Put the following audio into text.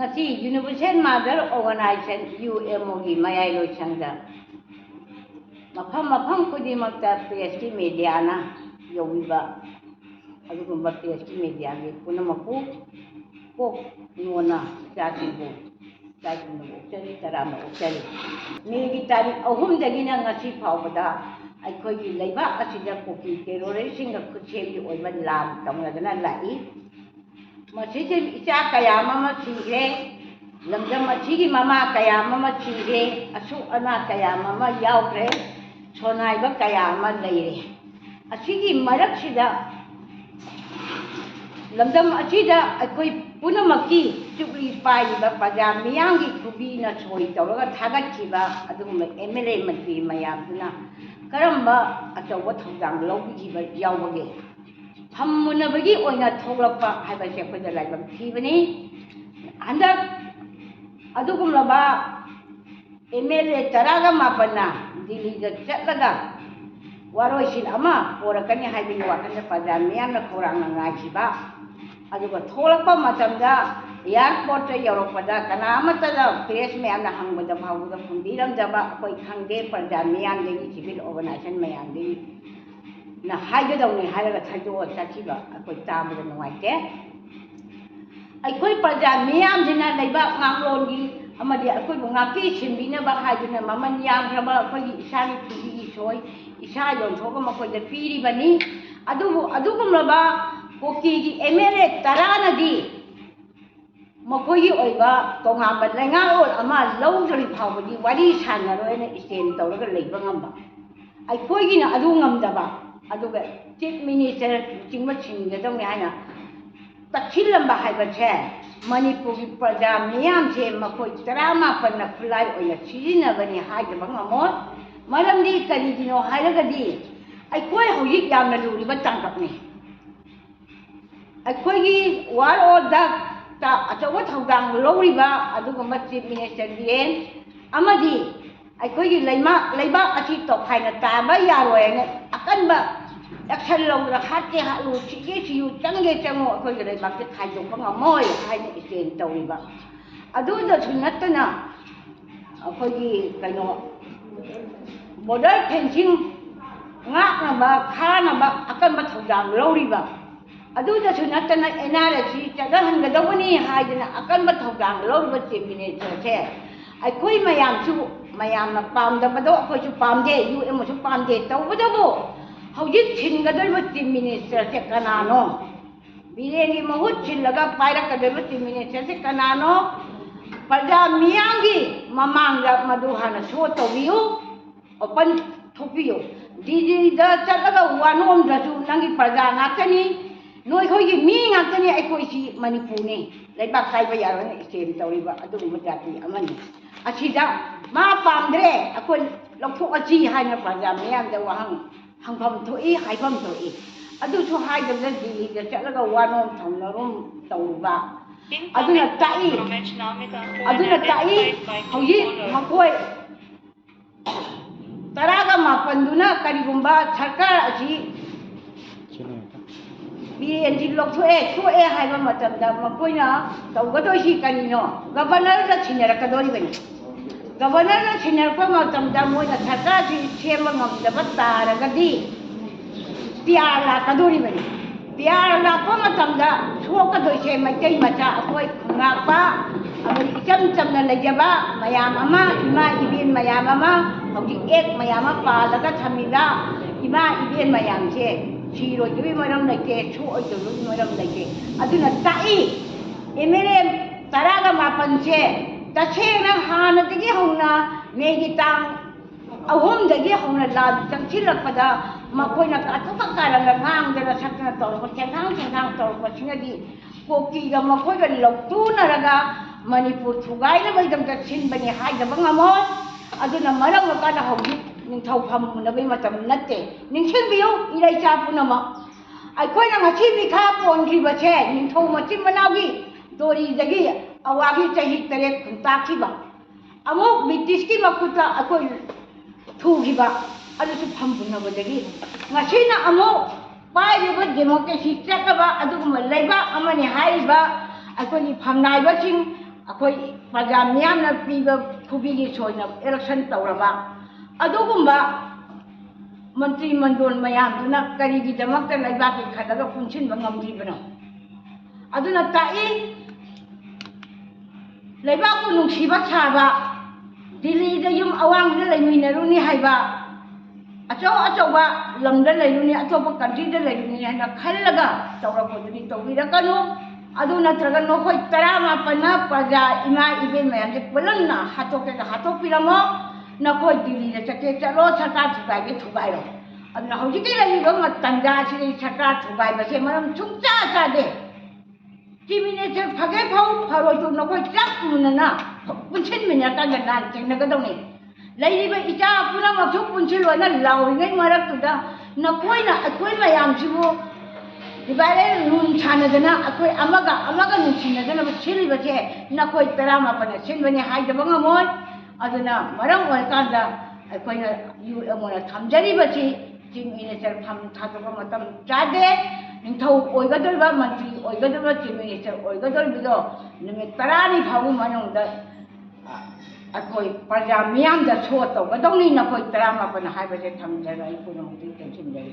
Universal Mother Organization UMOꯒꯤ ꯃꯌꯥꯏꯂꯣꯏꯁꯪꯗ ꯃꯐꯝ ꯈꯨꯗꯤꯡꯃꯛꯇ ꯄ꯭ꯔꯦꯁꯀꯤ ꯃꯦꯗꯤꯌꯥꯅ ꯌꯧꯕꯤꯕ ꯑꯗꯨꯒꯨꯝꯕ ꯄ꯭ꯔꯦꯁꯀꯤ ꯃꯦꯗꯤꯌꯥꯒꯤ ꯄꯨꯝꯅꯃꯛꯄꯨ ꯀꯣꯛ ꯅꯣꯟꯅ ꯏꯆꯥꯁꯤꯡꯕꯨ ꯑꯣꯛꯆꯔꯤ ꯇꯔꯥꯝꯅ ꯑꯣꯛꯆꯔꯤ ꯃꯦꯒꯤ ꯇꯥꯔꯤꯛ 3ꯗꯒꯤꯅ ꯉꯁꯤ ꯐꯥꯎꯕꯗ ꯑꯩꯈꯣꯏꯒꯤ ꯂꯩꯕꯥꯛ ꯑꯁꯤꯗ ꯀꯨꯀꯤ ꯇꯦꯔꯣꯔꯤꯁꯁꯤꯡꯒ ꯈꯨꯠꯁꯦꯝꯒꯤ ꯑꯣꯏꯕ ꯂꯥꯟ ꯇꯧꯅꯗꯨꯅ ꯂꯥꯛꯏ ꯃꯁꯤꯁꯦ ꯏꯆꯥ ꯀꯌꯥ ꯑꯃ ꯁꯤꯈ꯭ꯔꯦ ꯂꯝꯗꯝ ꯑꯁꯤꯒꯤ ꯃꯃꯥ ꯀꯌꯥ ꯑꯃ ꯁꯤꯈ꯭ꯔꯦ ꯑꯁꯨꯛ ꯑꯅꯥ ꯀꯌꯥ ꯑꯃ ꯌꯥꯎꯈ꯭ꯔꯦ ꯁꯣꯅꯥꯏꯕ ꯀꯌా ꯑꯃ ꯂꯩꯔꯦ ꯑꯁꯤꯒꯤ ꯃꯔꯛꯁꯤꯗ ꯂꯝꯗꯝ ꯑꯁꯤꯗ ꯑꯩꯈꯣꯏ ꯄꯨꯝꯅꯃꯛꯀꯤ ꯆꯨꯞꯂꯤ ꯄꯥꯏꯔꯤꯕ ꯄ꯭ꯔꯖꯥ ꯃꯤꯌꯥꯝꯒꯤ ꯈꯨꯕꯤꯅ ꯁꯣꯏ ꯇꯧꯔꯒ ꯊꯥꯒꯠꯈꯤꯕ ꯑꯗꯨꯒꯨꯝꯕ MLA ꯃꯟꯇ꯭ꯔꯤ ꯃꯌꯥꯝꯗꯨꯅ ꯀꯔꯝꯕ ꯑꯆꯧꯕ ꯊꯧꯗꯥꯡ ꯂꯧꯕꯤꯈꯤꯕ ꯌꯥꯎꯕꯒꯦ ꯐꯝꯃꯨꯅꯕꯒꯤ ꯑꯣꯏꯅ ꯊꯣꯛꯂꯛꯄ ꯍꯥꯏꯕꯁꯦ ꯑꯩꯈꯣꯏꯗ ꯂꯥꯏꯕꯛ ꯊꯤꯕꯅꯤ ꯍꯟꯗꯛ ꯑꯗꯨꯒꯨꯝꯂꯕ MLA 19ꯅ ꯗꯤꯜꯂꯤꯗ ꯆꯠꯂꯒ ꯋꯥꯔꯣꯏꯁꯤꯟ ꯑꯃ ꯄꯣꯔꯛꯀꯅꯤ ꯍꯥꯏꯕꯒꯤ ꯋꯥꯈꯜꯗ ꯄ꯭ꯔꯖꯥ ꯃꯤꯌꯥꯝꯅ ꯈꯧꯔꯥꯡꯅ ꯉꯥꯏꯈꯤꯕ ꯑꯗꯨꯒ ꯊꯣꯛꯂꯛꯄ ꯃꯇꯝꯗ ꯑꯦꯌꯥꯔꯄꯣꯔꯠꯇ ꯌꯧꯔꯛꯄꯗ ꯀꯅꯥ ꯑꯃꯠꯇꯅ ꯄ꯭ꯔꯦꯁ ꯃꯌꯥꯝꯅ ꯍꯪꯕꯗ ꯐꯥꯎꯕꯗ ꯈꯨꯝꯕꯤꯔꯝꯗꯕ ꯑꯩꯈꯣꯏ ꯈꯪꯗꯦ ꯄ꯭ꯔꯖꯥ ꯃꯤꯌꯥꯝꯗꯒꯤ ꯁꯤꯚꯤꯜ ꯑꯣꯔꯒꯅꯥꯏꯖꯦꯁꯟ ꯃꯌꯥꯝꯗꯒꯤ ꯍꯥꯏꯒꯗꯧꯅꯤ ꯍꯥꯏꯔꯒ ꯊꯥꯗꯣꯛꯑ ꯆꯠꯈꯤꯕ ꯑꯩꯈꯣꯏ ꯇꯥꯕꯗ ꯅꯨꯡꯉꯥꯏꯇꯦ ꯑꯩꯈꯣꯏ ꯄ꯭ꯔꯖꯥ ꯃꯤꯌꯥꯝꯁꯤꯅ ꯂꯩꯕꯥꯛ ꯉꯥꯛꯂꯣꯟꯒꯤ ꯑꯃꯗꯤ ꯑꯩꯈꯣꯏꯕꯨ ꯉꯥꯛꯄꯤ ꯁꯦꯟꯕꯤꯅꯕ ꯍꯥꯏꯗꯨꯅ ꯃꯃꯜ ꯌꯥꯝꯈ꯭ꯔꯕ ꯑꯩꯈꯣꯏꯒꯤ ꯏꯁꯥꯒꯤ ꯈꯨꯕꯤꯒꯤ ꯁꯣꯏ ꯏꯁꯥ ꯌꯣꯟꯊꯣꯛꯑꯒ ꯃꯈꯣꯏꯗ ꯄꯤꯔꯤꯕꯅꯤ ꯑꯗꯨꯕꯨ ꯑꯗꯨꯒꯨꯝꯂꯕ ꯀꯨꯀꯤꯒꯤ MLA 19ꯅꯗꯤ ꯃꯈꯣꯏꯒꯤ ꯑꯣꯏꯕ ꯇꯣꯉꯥꯟꯕ ꯂꯩꯉꯥꯛꯂꯣꯟ ꯑꯃ ꯂꯧꯗ꯭ꯔꯤ ꯐꯥꯎꯕꯗꯤ ꯋꯥꯔꯤ ꯁꯥꯟꯅꯔꯣꯏꯅ ꯁ꯭ꯇꯦꯟ ꯇꯧꯔꯒ ꯂꯩꯕ ꯉꯝꯕ ꯑꯩꯈꯣꯏꯒꯤꯅ ꯑꯗꯨ ꯉꯝꯗꯕ ꯑꯗꯨꯒ ꯆꯤꯐ ꯃꯤꯅꯤꯁꯇꯔ ꯆꯤꯡꯕ ꯁꯤꯟꯒꯗꯧꯅꯤ ꯍꯥꯏꯅ ꯇꯛꯁꯤꯜꯂꯝꯕ ꯍꯥꯏꯕꯁꯦ ꯃꯅꯤꯄꯨꯔꯒꯤ ꯄ꯭ꯔꯖꯥ ꯃꯤꯌꯥꯝꯁꯦ ꯃꯈꯣꯏ 19ꯅ ꯈꯨꯠꯂꯥꯏ ꯑꯣꯏꯅ ꯁꯤꯖꯤꯟꯅꯕꯅꯤ ꯍꯥꯏꯗꯕ ꯉꯝꯃꯣꯏ ꯃꯔꯝꯗꯤ ꯀꯔꯤꯒꯤꯅꯣ ꯍꯥꯏꯔꯒꯗꯤ ꯑꯩꯈꯣꯏ ꯍꯧꯖꯤꯛ ꯌꯥꯝꯅ ꯂꯨꯔꯤꯕ ꯇꯥꯡꯀꯛꯅꯤ ꯑꯩꯈꯣꯏꯒꯤ ꯋꯥꯔ ꯑꯣꯔꯗꯔꯗ ꯑꯆꯧꯕ ꯊꯧꯗꯥꯡ ꯂꯧꯔꯤꯕ ꯑꯗꯨꯒꯨꯝꯕ ꯆꯤꯐ ꯃꯤꯅꯤꯁꯇꯔ ꯕꯤꯔꯦꯟ ꯑꯃꯗꯤ ꯑꯩꯈꯣꯏꯒꯤ ꯂꯩꯕꯥꯛ ꯑꯁꯤ ꯇꯣꯈꯥꯏꯅ ꯇꯥꯕ ꯌꯥꯔꯣꯏꯅ ꯑꯀꯟꯕ ꯑꯦꯛꯁꯟ ꯂꯧꯗꯅ ꯍꯥꯠꯀꯦ ꯍꯥꯠꯂꯨ ꯁꯤꯒꯦ ꯁꯤꯌꯨ ꯆꯪꯒꯦ ꯆꯪꯉꯨ ꯑꯩꯈꯣꯏꯒꯤ ꯂꯩꯕꯥꯛꯁꯦ ꯈꯥꯏꯗꯣꯛꯄ ꯉꯝꯃꯣꯏ ꯍꯥꯏꯅ ꯁ꯭ꯇꯦꯟ ꯇꯧꯔꯤꯕ ꯑꯗꯨꯗꯁꯨ ꯅꯠꯇꯅ ꯑꯩꯈꯣꯏꯒꯤ ꯕꯣꯔꯗꯔ ꯐꯦꯟꯁꯤꯡ ꯉꯥꯛꯅꯕ ꯈꯥꯅꯕ ꯑꯀꯟꯕ ꯊꯧꯗꯥꯡ ꯂꯧꯔꯤꯕ ꯑꯗꯨꯗꯁꯨ ꯅꯠꯇꯅ NRC ꯆꯠꯅꯍꯟꯒꯗꯧꯕꯅꯤ ꯍꯥꯏꯗꯅ ꯑꯀꯟꯕ ꯊꯧꯗꯥꯡ ꯂꯧꯔꯤꯕ ꯆꯤꯐ ꯃꯤꯅꯤꯁꯇꯔꯁꯦ ꯑꯩꯈꯣꯏ ꯃꯌꯥꯝꯁꯨ ꯃꯌꯥꯝꯅ ꯄꯥꯝꯗꯕꯗꯣ ꯑꯩꯈꯣꯏꯁꯨ ꯄꯥꯝꯗꯦ UMOꯁꯨ ꯄꯥꯝꯗꯦ ꯇꯧꯕꯇꯕꯨ ꯍꯧꯖꯤꯛ ꯁꯤꯟꯒꯗꯧꯔꯤꯕ ꯆꯤꯐ ꯃꯤꯅꯤꯁꯇꯔꯁꯦ ꯀꯅꯥꯅꯣ ꯕꯤꯔꯦꯟꯒꯤ ꯃꯍꯨꯠ ꯁꯤꯜꯂꯒ ꯄꯥꯏꯔꯛꯀꯗꯧꯔꯤꯕ ꯆꯤꯐ ꯃꯤꯅꯤꯁꯇꯔꯁꯦ ꯀꯅꯥꯅꯣ ꯄ꯭ꯔꯖꯥ ꯃꯤꯌꯥꯝꯒꯤ ꯃꯃꯥꯡꯗ ꯃꯗꯨ ꯍꯥꯟꯅ ꯁꯣ ꯇꯧꯕꯤꯌꯨ ꯑꯣꯄꯟ ꯊꯣꯛꯄꯤꯌꯨ ꯗꯤꯜꯂꯤꯗ ꯆꯠꯂꯒ ꯋꯥꯅꯣꯝꯗ꯭ꯔꯁꯨ ꯅꯪꯒꯤ ꯄ꯭ꯔꯖꯥ ꯉꯥꯛꯇꯅꯤ ꯅꯣꯏꯈꯣꯏꯒꯤ ꯃꯤ ꯉꯥꯛꯇꯅꯤ ꯑꯩꯈꯣꯏꯁꯤ ꯃꯅꯤꯄꯨꯔꯅꯤ ꯂꯩꯕꯥꯛ ꯀꯥꯏꯕ ꯌꯥꯔꯣꯏꯅ ꯁ꯭ꯇꯦꯟ ꯇꯧꯔꯤꯕ ꯑꯗꯨꯒꯨꯝꯕ ꯖꯥꯇꯤ ꯑꯃꯅꯤ ꯑꯁꯤꯗ ꯃꯥ ꯄꯥꯝꯗ꯭ꯔꯦ ꯑꯩꯈꯣই ꯂꯧꯊꯣꯛꯑꯁꯤ ꯍꯥꯏꯅ ꯄ꯭ꯔꯖꯥ ꯃꯤꯌꯥꯝꯗ ꯋꯥꯍꯪ ꯍꯪꯐꯝ ꯊꯣꯛꯏ ꯍꯥꯏꯐꯝ ꯊꯣꯛꯏ ꯑꯗꯨꯁꯨ ꯍꯥꯏꯗꯕꯗ ꯗꯤꯜꯂꯤꯗ ꯆꯠꯂꯒ ꯋꯥꯅꯣꯝ ꯊꯧꯅꯔꯨꯝ ꯇꯧꯕ ꯑꯗꯨꯅ ꯇꯥꯛꯏ ꯍꯧꯖꯤꯛ ꯃꯈꯣꯏ 19ꯗꯨꯅ ꯀꯔꯤꯒꯨꯝꯕ ꯁꯔꯀꯥꯔ ꯑꯁꯤ ꯕꯤꯔꯦꯟꯁꯤ ꯊꯣꯛꯑꯦ ꯍꯥꯏꯕ ꯃꯇꯝꯗ ꯃꯈꯣꯏꯅ ꯇꯧꯒꯗꯣꯏꯁꯤ ꯀꯔꯤꯅꯣ ꯒꯕꯔꯅꯔꯗ ꯁꯤꯟꯅꯔꯛꯀꯗꯣꯔꯤꯕꯅꯤ ꯒꯕꯔꯅꯔꯅ ꯁꯤꯟꯅꯔꯛꯄ ꯃꯇꯝꯗ ꯃꯣꯏꯅ ꯁꯔꯀꯥꯔꯁꯤ ꯁꯦꯝꯕ ꯉꯝꯗꯕ ꯇꯥꯔꯒꯗꯤ PR ꯂꯥꯛꯀꯗꯣꯔꯤꯕꯅꯤ PR ꯂꯥꯛꯄ ꯃꯇꯝꯗ ꯁꯣꯛꯀꯗꯣꯏꯁꯦ ꯃꯩꯇꯩ ꯃꯆꯥ ꯑꯩꯈꯣꯏ ꯉꯥꯛꯄ ꯑꯃꯗꯤ ꯏꯆꯝ ꯆꯝꯅ ꯂꯩꯖꯕ ꯃꯌꯥꯝ ꯑꯃ ꯏꯃꯥ ꯏꯕꯦꯟ ꯃꯌꯥꯝ ꯑꯃ ꯍꯧꯖꯤꯛ ꯃꯌꯥꯝ ꯑꯃ ꯄꯥꯜꯂꯒ ꯊꯝꯃꯤꯕ ꯏꯃꯥ ꯏꯕꯦꯟ ꯃꯌꯥꯝꯁꯦ ꯁꯤꯔꯣꯏꯗꯕꯒꯤ ꯃꯔꯝ ꯂꯩꯇꯦ ꯁꯣꯛꯑꯣꯏꯗꯕꯒꯤ ꯃꯔꯝ ꯂꯩꯇꯦ ꯑꯗꯨꯅ ꯇꯥꯛꯏ MLA 19ꯁꯦ ꯇꯁꯦꯡꯅ ꯍꯥꯟꯅꯗꯒꯤ ꯍꯧꯅ ꯃꯦꯒꯤ ꯇꯥꯡ 3ꯗꯒꯤ ꯍꯧꯅ ꯂꯥꯟ ꯆꯪꯁꯤꯜꯂꯛꯄꯗ ꯃꯈꯣꯏꯅ ꯀꯥꯇꯨꯀ ꯀꯥꯔꯟꯒ ꯉꯥꯡꯗꯅ ꯁꯛꯇꯅ ꯇꯧꯔꯛꯄ ꯆꯦꯟꯊꯥꯡ ꯇꯧꯔꯛꯄꯁꯤꯅꯗꯤ ꯀꯣꯀꯤꯒ ꯃꯈꯣꯏꯒ ꯂꯧꯇꯨꯅꯔꯒ ꯃꯅꯤꯄꯨꯔ ꯊꯨꯒꯥꯏꯅꯕꯒꯤꯗꯃꯛꯇ ꯁꯤꯟꯕꯅꯤ ꯍꯥꯏꯗꯕ ꯉꯝꯃꯣꯏ ꯑꯗꯨꯅ ꯃꯔꯝ ꯑꯣꯏꯀꯥꯟꯗ ꯍꯧꯖꯤꯛ ꯅꯤꯡꯊꯧ ꯐꯝꯅꯕꯒꯤ ꯃꯇꯝ ꯅꯠꯇꯦ ꯅꯤꯡꯁꯤꯡꯕꯤꯌꯨ ꯏꯔꯩꯆꯥ ꯄꯨꯝꯅꯃꯛ ꯑꯩꯈꯣꯏꯅ ꯉꯁꯤ ꯃꯤꯈꯥ ꯄꯣꯟꯈꯤꯕꯁꯦ ꯅꯤꯡꯊꯧ ꯃꯆꯤꯟ ꯃꯅꯥꯎꯒꯤ ꯗꯣꯔꯤꯗꯒꯤ ꯑꯋꯥꯒꯤ ꯆꯍꯤ 9 ꯈꯨꯟꯇꯥꯛꯈꯤꯕ ꯑꯃꯨꯛ ꯕ꯭ꯔꯤꯇꯤꯁꯀꯤ ꯃꯈꯨꯠꯇ ꯑꯩꯈꯣꯏ ꯊꯨꯈꯤꯕ ꯑꯗꯨꯁꯨ ꯐꯝꯄꯨꯅꯕꯗꯒꯤ ꯉꯁꯤꯅ ꯑꯃꯨꯛ ꯄꯥꯏꯔꯤꯕ ꯗꯦꯃꯣꯀ꯭ꯔꯦꯁꯤ ꯆꯠꯂꯕ ꯑꯗꯨꯒꯨꯝꯕ ꯂꯩꯕꯥꯛ ꯑꯃꯅꯤ ꯍꯥꯏꯔꯤꯕ ꯑꯩꯈꯣꯏꯒꯤ ꯐꯝꯅꯥꯏꯕꯁꯤꯡ ꯑꯩꯈꯣꯏ ꯄ꯭ꯔꯖꯥ ꯃꯤꯌꯥꯝꯅ ꯄꯤꯕ ꯈꯨꯕꯤꯒꯤ ꯁꯣꯏꯅ ꯑꯦꯂꯦꯛꯁꯟ ꯇꯧꯔꯕ ꯑꯗꯨꯒꯨꯝꯕ ꯃꯟꯇ꯭ꯔꯤ ꯃꯟꯗꯣꯜ ꯃꯌꯥꯝꯗꯨꯅ ꯀꯔꯤꯒꯤꯗꯃꯛꯇ ꯂꯩꯕꯥꯛꯀꯤ ꯈꯜꯂꯒ ꯄꯨꯟꯁꯤꯟꯕ ꯉꯝꯗ꯭ꯔꯤꯕꯅꯣ ꯑꯗꯨꯅ ꯇꯥꯛꯏ ꯂꯩꯕꯥꯛꯄꯨ ꯅꯨꯡꯁꯤꯕ ꯁꯥꯕ ꯗꯤꯜꯂꯤꯗ ꯌꯨꯝ ꯑꯋꯥꯡꯕꯗ ꯂꯩꯃꯤꯟꯅꯔꯨꯅꯤ ꯍꯥꯏꯕ ꯑꯆꯧ ꯑꯆꯧꯕ ꯂꯝꯗ ꯂꯩꯔꯨꯅꯤ ꯑꯇꯣꯞꯄ ꯀꯟꯇ꯭ꯔꯤꯗ ꯂꯩꯔꯨꯅꯤ ꯍꯥꯏꯅ ꯈꯜꯂꯒ ꯇꯧꯔꯛꯄꯗꯨꯗꯤ ꯇꯧꯕꯤꯔꯛꯀꯅꯨ ꯑꯗꯨ ꯅꯠꯇ꯭ꯔꯒ ꯅꯈꯣꯏ 19ꯅ ꯄ꯭ꯔꯖꯥ ꯏꯃꯥ ꯏꯕꯦꯟ ꯃꯌꯥꯝꯁꯦ ꯄꯨꯜꯂꯞꯅ ꯍꯥꯠꯇꯣꯛꯀꯦꯒ ꯍꯥꯠꯇꯣꯛꯄꯤꯔꯝꯃꯣ ꯅꯈꯣꯏ ꯗꯤꯜꯂꯤꯗ ꯆꯠꯀꯦ ꯆꯠꯂꯣ ꯁꯔꯀꯥꯔ ꯊꯨꯒꯥꯏꯒꯦ ꯊꯨꯒꯥꯏꯔꯣ ꯑꯗꯨꯅ ꯍꯧꯖꯤꯛꯀꯤ ꯂꯩꯔꯤꯕ ꯇꯥꯟꯖꯥꯁꯤꯗꯤ ꯁꯔꯀꯥꯔ ꯊꯨꯒꯥꯏꯕꯁꯦ ꯃꯔꯝ ꯁꯨꯡꯆꯥ ꯆꯥꯗꯦ ꯆꯤꯐ ꯃꯤꯅꯤꯁꯇꯔ ꯐꯒꯦ ꯐꯔꯣꯏꯁꯨ ꯅꯈꯣꯏ ꯆꯞ ꯃꯨꯟꯅꯅ ꯄꯨꯟꯁꯤꯟꯃꯤꯟꯅꯔꯀꯥꯟꯗ ꯂꯥꯟ ꯊꯦꯡꯅꯒꯗꯧꯅꯤ ꯂꯩꯔꯤꯕ ꯏꯆꯥ ꯄꯨꯝꯅꯃꯛꯁꯨ ꯄꯨꯟꯁꯤꯜꯂꯣꯅ ꯂꯥꯎꯔꯤꯉꯩ ꯃꯔꯛꯇꯨꯗ ꯅꯈꯣꯏꯅ ꯑꯩꯈꯣꯏ ꯃꯌꯥꯝꯁꯤꯕꯨ ꯗꯤꯚꯥꯏꯗꯦꯠ ꯔꯨꯜ ꯁꯥꯟꯅꯗꯅ ꯑꯩꯈꯣꯏ ꯑꯃꯒ ꯅꯨꯡꯁꯤꯅꯗꯅꯕ ꯁꯤꯜꯂꯤꯕꯁꯦ ꯅꯈꯣꯏ 19ꯅ ꯁꯤꯟꯕꯅꯤ ꯍꯥꯏꯗꯕ ꯉꯝꯃꯣꯏ ꯑꯗꯨꯅ ꯃꯔꯝ ꯑꯣꯏꯔꯀꯥꯟꯗ ꯑꯩꯈꯣꯏꯅ UMOꯅ ꯊꯝꯖꯔꯤꯕꯁꯤ ꯆꯤꯐ ꯃꯤꯅꯤꯁꯇꯔ ꯊꯥꯗꯣꯛꯄ ꯃꯇꯝ ꯆꯥꯗꯦ ꯅꯤꯡꯊꯧ ꯑꯣꯏꯒꯗꯧꯔꯤꯕ ꯃꯟꯇ꯭ꯔꯤ ꯑꯣꯏꯒꯗꯧꯔꯤꯕ ꯆꯤꯐ ꯃꯤꯅꯤꯁꯇꯔ ꯑꯣꯏꯒꯗꯧꯔꯤꯕꯗꯣ ꯅꯨꯃꯤꯠ 10ꯅꯤ ꯐꯥꯎꯕ ꯃꯅꯨꯡꯗ ꯑꯩꯈꯣꯏ ꯄ꯭ꯔꯖꯥ ꯃꯤꯌꯥꯝꯗ ꯁꯣ ꯇꯧꯒꯗꯧꯅꯤ ꯅꯈꯣꯏ 19 ꯍꯥꯏꯕꯁꯦ ꯊꯝꯖꯔꯒ ꯑꯩ ꯄꯨꯝꯅꯃꯛꯇꯤ ꯇꯦꯟꯁꯤꯟꯖꯔꯤ